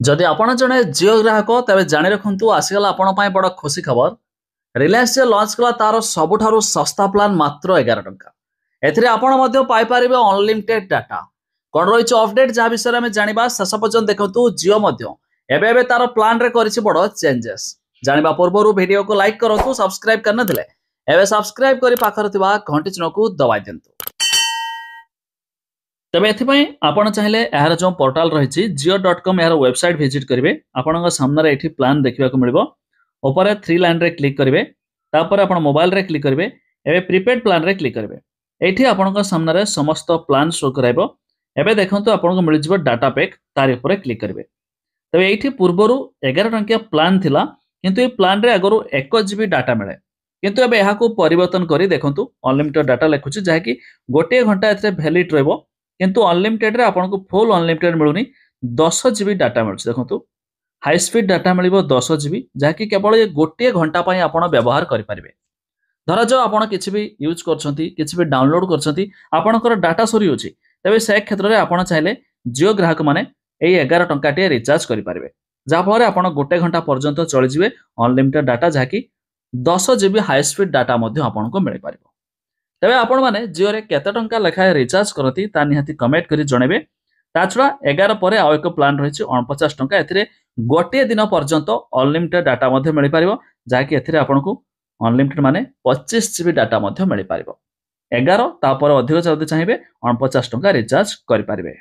जदि आपण जड़े जियो ग्राहक तेज जाणी रखु आसीगला आपण बड़ खुशी खबर रिलायंस लॉन्च कला तार सबुठारु सस्ता प्लान मात्र 11 टंका एथिरे आपण पाइपर अनलिमिटेड डाटा कौन रही अपडेट जहाँ विषय में जाना शेष पर्यटन देखु जियो एबे तार प्लान रे करिछि बड़ चेंजेस जानिबा पूर्व वीडियो को लाइक करूँ सब्सक्राइब करना एवं सब्सक्राइब कर पाखर घंटी चिन्ह को दबाई दिंतु तेज एथपाई आपण चाहिए यार जो पोर्टाल रही जियो.com यार वेबसाइट विजिट करेंगे आपण सामने ये प्लान देखा मिले ऊपर 3 लाइन रे क्लिक करेंगे तापर आप मोबाइल रे क्लिक करेंगे एवं प्रीपेड प्लान रे क्लिक करेंगे ये आपण सामने समस्त प्लान शो कराइबो एबे देखंतु आपको मिल जिवो डाटा पैक तार ऊपर क्लिक करेंगे तेज ये पूर्वर 11 टंकिया प्लान थिला किंतु ये प्लान रे आगरू 1 GB डाटा मिले किंतु एबे यहाँ परिवर्तन करी देखंतु अनलिमिटेड डाटा लिखुछि जहाँकि गोटे घंटा एथरे वैलिड रहबो किंतु अनलिमिटेड रे आपको फुल अनलिमिटेड मिलूनी 10 GB डाटा मिलुछि देखंतु हाई स्पीड डाटा मिलिबो 10 GB जहाँकि केवल ये गोटे घंटा पई आपण व्यवहार करि परिबे धरा जो आपण किछि भी यूज करछंती किछि भी डाउनलोड करछंती आपणकर डाटा सरी होछि तबे से क्षेत्र रे आपण चाहिले जियो ग्राहक माने एई 11 टंका टे रिचार्ज करि परिबे जा फଳରେ आपण गोटे घंटा पर्यंत चली जिवे अनलिमिटेड डाटा जहाँकि 10 GB हाई स्पीड डाटा मध्ये आपनको मिलि परिबो तेबे आपण माने जियो रे केते टंका लेखाय रिचार्ज करती ता निहाती कमेंट करी जणेबे ता छडा 11 परे आ एक प्लान रहिछि 49 टंका एथिरे गोटे दिन पर्यंत अनलिमिटेड डाटा मध्ये मिलि परिबो जाकि एथिरे आपनको अनलिमिटेड माने 25 GB डाटा मध्ये मिलि परिबो 11 ता पर अधिक जल्दी चाहिबे 49 टंका रिचार्ज करि परिबे।